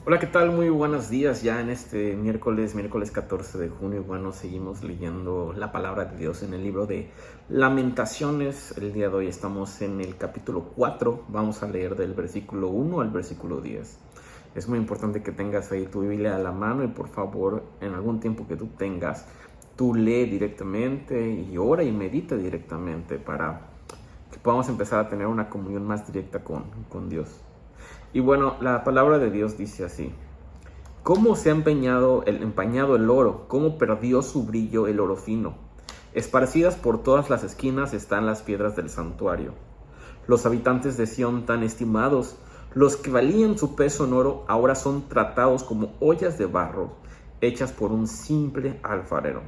Hola, ¿qué tal? Muy buenos días ya en este miércoles 14 de junio. Bueno, seguimos leyendo la palabra de Dios en el libro de Lamentaciones. El día de hoy estamos en el capítulo 4. Vamos a leer del versículo 1 al versículo 10. Es muy importante que tengas ahí tu Biblia a la mano y por favor, en algún tiempo que tú tengas, tú lee directamente y ora y medita directamente para que podamos empezar a tener una comunión más directa con Dios. Y bueno, la palabra de Dios dice así: ¿Cómo se ha empañado el oro? ¿Cómo perdió su brillo el oro fino? Esparcidas por todas las esquinas están las piedras del santuario. Los habitantes de Sión tan estimados, los que valían su peso en oro, ahora son tratados como ollas de barro, hechas por un simple alfarero.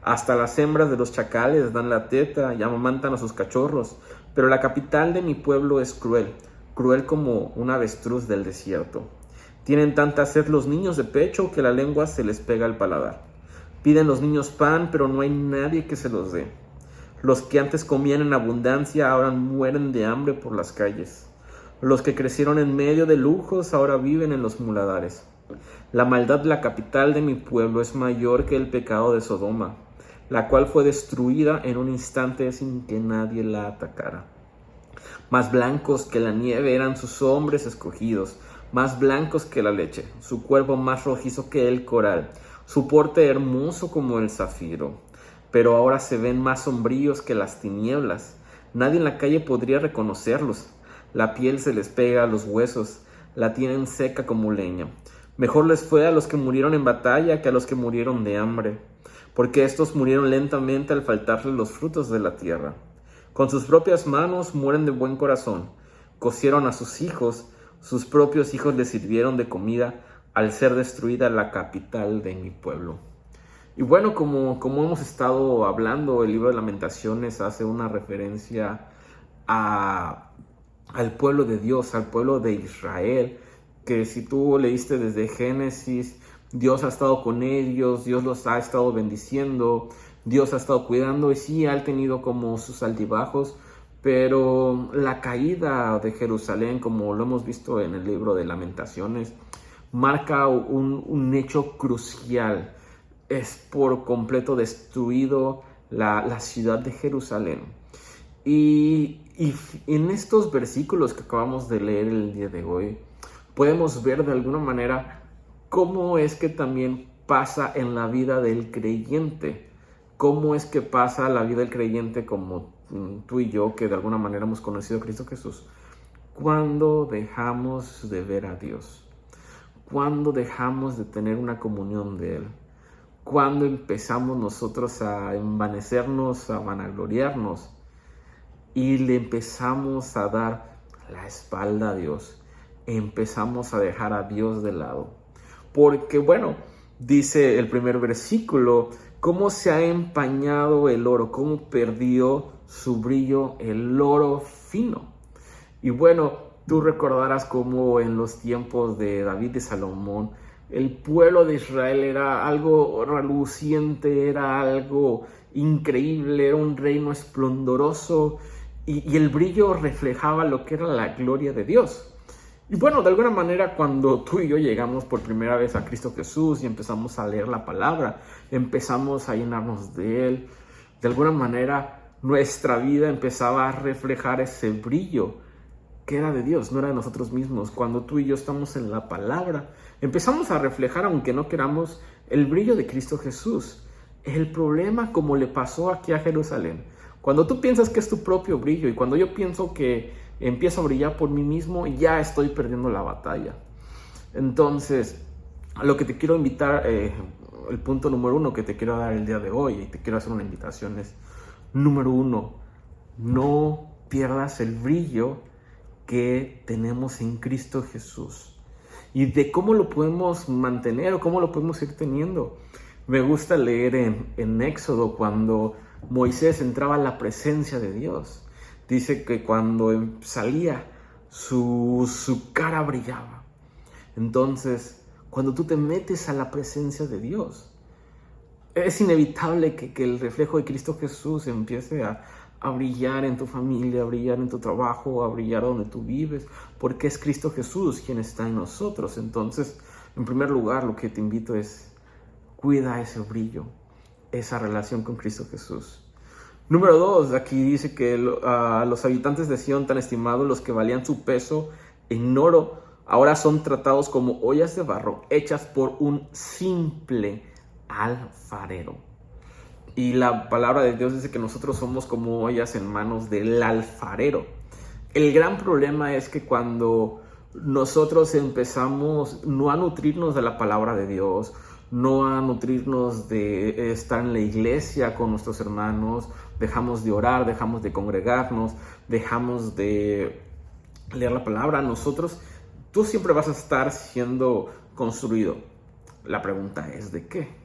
Hasta las hembras de los chacales dan la teta y amamantan a sus cachorros, pero la capital de mi pueblo es cruel, cruel como un avestruz del desierto. Tienen tanta sed los niños de pecho que la lengua se les pega al paladar. Piden los niños pan, pero no hay nadie que se los dé. Los que antes comían en abundancia ahora mueren de hambre por las calles. Los que crecieron en medio de lujos ahora viven en los muladares. La maldad de la capital de mi pueblo es mayor que el pecado de Sodoma, la cual fue destruida en un instante sin que nadie la atacara. Más blancos que la nieve eran sus hombres escogidos, más blancos que la leche, su cuerpo más rojizo que el coral, su porte hermoso como el zafiro. Pero ahora se ven más sombríos que las tinieblas. Nadie en la calle podría reconocerlos. La piel se les pega a los huesos, la tienen seca como leña. Mejor les fue a los que murieron en batalla que a los que murieron de hambre, porque estos murieron lentamente al faltarles los frutos de la tierra. Con sus propias manos mueren de buen corazón. Cocieron a sus propios hijos les sirvieron de comida al ser destruida la capital de mi pueblo. Y bueno, como hemos estado hablando, el libro de Lamentaciones hace una referencia al pueblo de Dios, al pueblo de Israel, que si tú leíste desde Génesis, Dios ha estado con ellos, Dios los ha estado bendiciendo, Dios ha estado cuidando, y sí, han tenido como sus altibajos, pero la caída de Jerusalén, como lo hemos visto en el libro de Lamentaciones, marca un hecho crucial. Es por completo destruido la ciudad de Jerusalén. Y en estos versículos que acabamos de leer el día de hoy, podemos ver de alguna manera cómo es que también pasa en la vida del creyente. Cómo es que pasa la vida del creyente como tú y yo, que de alguna manera hemos conocido a Cristo Jesús. Cuando dejamos de ver a Dios. Cuando dejamos de tener una comunión de Él. Cuando empezamos nosotros a envanecernos, a vanagloriarnos. Y le empezamos a dar la espalda a Dios. Empezamos a dejar a Dios de lado. Porque bueno, dice el primer versículo: ¿cómo se ha empañado el oro? ¿Cómo perdió su brillo el oro fino? Y bueno, tú recordarás cómo en los tiempos de David y Salomón, el pueblo de Israel era algo reluciente, era algo increíble, era un reino esplendoroso, y el brillo reflejaba lo que era la gloria de Dios. Y bueno, de alguna manera, cuando tú y yo llegamos por primera vez a Cristo Jesús y empezamos a leer la palabra, empezamos a llenarnos de Él, de alguna manera nuestra vida empezaba a reflejar ese brillo que era de Dios, no era de nosotros mismos. Cuando tú y yo estamos en la palabra, empezamos a reflejar, aunque no queramos, el brillo de Cristo Jesús. El problema, como le pasó aquí a Jerusalén, cuando tú piensas que es tu propio brillo y cuando yo pienso que empiezo a brillar por mí mismo, ya estoy perdiendo la batalla. Entonces, a lo que te quiero invitar, el punto número 1 que te quiero dar el día de hoy, y te quiero hacer una invitación, es: número 1, no pierdas el brillo que tenemos en Cristo Jesús. Y de cómo lo podemos mantener o cómo lo podemos ir teniendo. Me gusta leer en Éxodo cuando Moisés entraba a la presencia de Dios. Dice que cuando salía, su cara brillaba. Entonces, cuando tú te metes a la presencia de Dios, es inevitable que el reflejo de Cristo Jesús empiece a brillar en tu familia, a brillar en tu trabajo, a brillar donde tú vives, porque es Cristo Jesús quien está en nosotros. Entonces, en primer lugar, lo que te invito es, cuida ese brillo, esa relación con Cristo Jesús. Número 2, aquí dice que los habitantes de Sión, tan estimados, los que valían su peso en oro, ahora son tratados como ollas de barro hechas por un simple alfarero. Y la palabra de Dios dice que nosotros somos como ollas en manos del alfarero. El gran problema es que cuando nosotros empezamos no a nutrirnos de la palabra de Dios, no a nutrirnos de estar en la iglesia con nuestros hermanos, dejamos de orar, dejamos de congregarnos, dejamos de leer la palabra, tú siempre vas a estar siendo construido. La pregunta es, ¿de qué?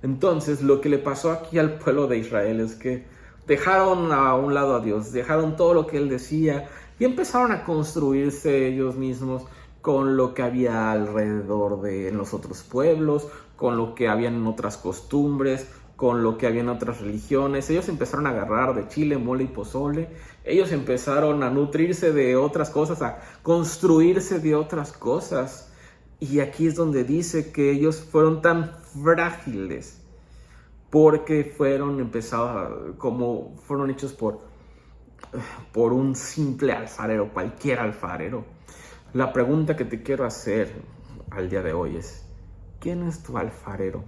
Entonces, lo que le pasó aquí al pueblo de Israel es que dejaron a un lado a Dios, dejaron todo lo que Él decía y empezaron a construirse ellos mismos con lo que había alrededor de los otros pueblos, con lo que había en otras costumbres, con lo que había en otras religiones. Ellos empezaron a agarrar de chile, mole y pozole. Ellos empezaron a nutrirse de otras cosas, a construirse de otras cosas. Y aquí es donde dice que ellos fueron tan frágiles porque fueron hechos por un simple alfarero, cualquier alfarero. La pregunta que te quiero hacer al día de hoy es, ¿quién es tu alfarero?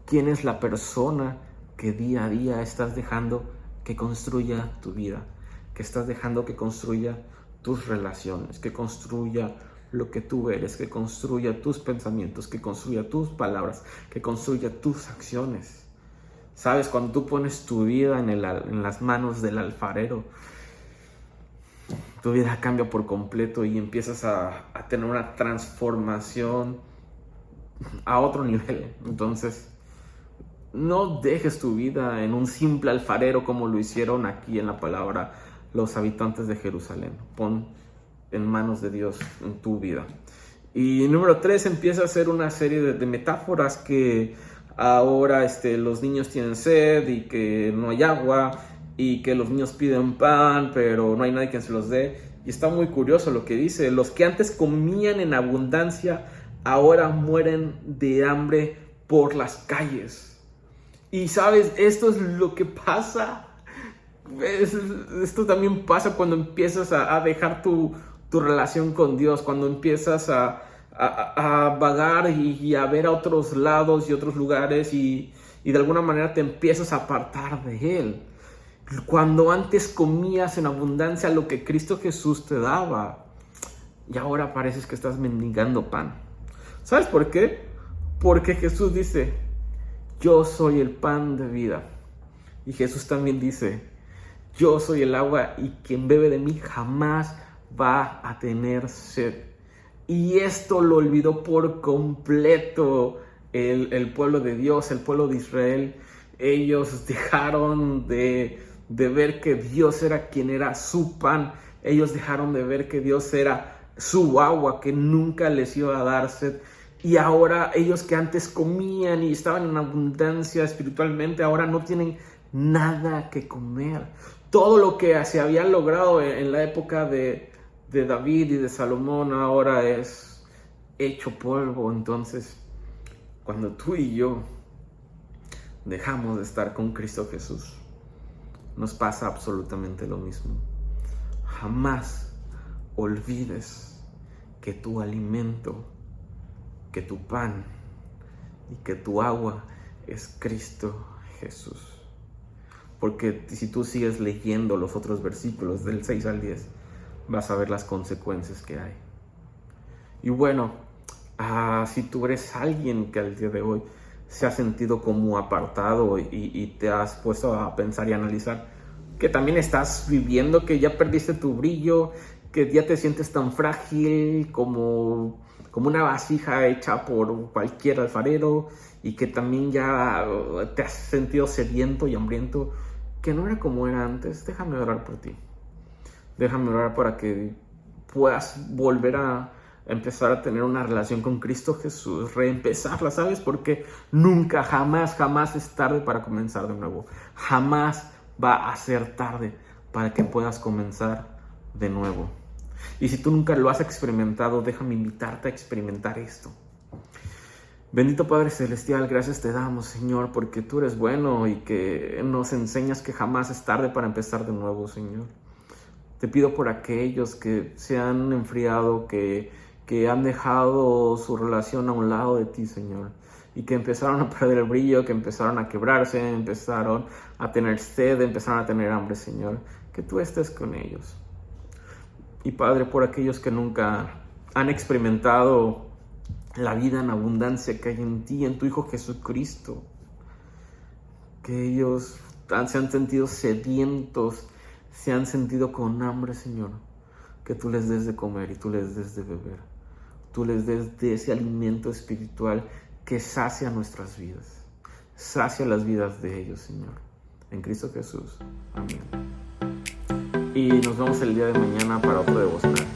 ¿Quién es la persona que día a día estás dejando que construya tu vida? Que estás dejando que construya tus relaciones, que construya lo que tú eres, que construya tus pensamientos, que construya tus palabras, que construya tus acciones. Sabes, cuando tú pones tu vida en las manos del alfarero, tu vida cambia por completo y empiezas a tener una transformación a otro nivel. Entonces, no dejes tu vida en un simple alfarero como lo hicieron aquí en la palabra los habitantes de Jerusalén. Pon en manos de Dios en tu vida. Y número 3, empieza a hacer una serie de metáforas que ahora los niños tienen sed y que no hay agua y que los niños piden pan pero no hay nadie que se los dé. Y está muy curioso lo que dice: los que antes comían en abundancia ahora mueren de hambre por las calles. Y sabes, esto es lo que pasa. Esto también pasa cuando empiezas a dejar tu relación con Dios, cuando empiezas a vagar y a ver a otros lados y otros lugares y de alguna manera te empiezas a apartar de Él. Cuando antes comías en abundancia lo que Cristo Jesús te daba y ahora pareces que estás mendigando pan. ¿Sabes por qué? Porque Jesús dice: yo soy el pan de vida. Y Jesús también dice: yo soy el agua y quien bebe de mí jamás va a tener sed. Y esto lo olvidó por completo el pueblo de Dios, el pueblo de Israel. Ellos dejaron de ver que Dios era quien era su pan. Ellos dejaron de ver que Dios era su agua, que nunca les iba a dar sed. Y ahora ellos que antes comían y estaban en abundancia espiritualmente, ahora no tienen nada que comer. Todo lo que se había logrado en la época de David y de Salomón ahora es hecho polvo. Entonces, cuando tú y yo dejamos de estar con Cristo Jesús, nos pasa absolutamente lo mismo. Jamás olvides que tu alimento, que tu pan y que tu agua es Cristo Jesús. Porque si tú sigues leyendo los otros versículos del 6 al 10, vas a ver las consecuencias que hay. Y bueno, si tú eres alguien que al día de hoy se ha sentido como apartado y te has puesto a pensar y analizar que también estás viviendo, que ya perdiste tu brillo, que ya te sientes tan frágil como una vasija hecha por cualquier alfarero y que también ya te has sentido sediento y hambriento, que no era como era antes, déjame orar por ti. Déjame orar para que puedas volver a empezar a tener una relación con Cristo Jesús, reempezarla, ¿sabes? Porque nunca, jamás es tarde para comenzar de nuevo. Jamás va a ser tarde para que puedas comenzar de nuevo. Y si tú nunca lo has experimentado, déjame invitarte a experimentar esto. Bendito Padre Celestial, gracias te damos, Señor, porque tú eres bueno y que nos enseñas que jamás es tarde para empezar de nuevo, Señor. Te pido por aquellos que se han enfriado, que han dejado su relación a un lado de ti, Señor, y que empezaron a perder el brillo, que empezaron a quebrarse, empezaron a tener sed, empezaron a tener hambre, Señor, que tú estés con ellos. Y Padre, por aquellos que nunca han experimentado la vida en abundancia que hay en ti, en tu Hijo Jesucristo, que ellos se han sentido sedientos, se han sentido con hambre, Señor, que tú les des de comer y tú les des de beber, tú les des de ese alimento espiritual que sacia nuestras vidas, sacia las vidas de ellos, Señor, en Cristo Jesús. Amén. Y nos vemos el día de mañana para otro devocional.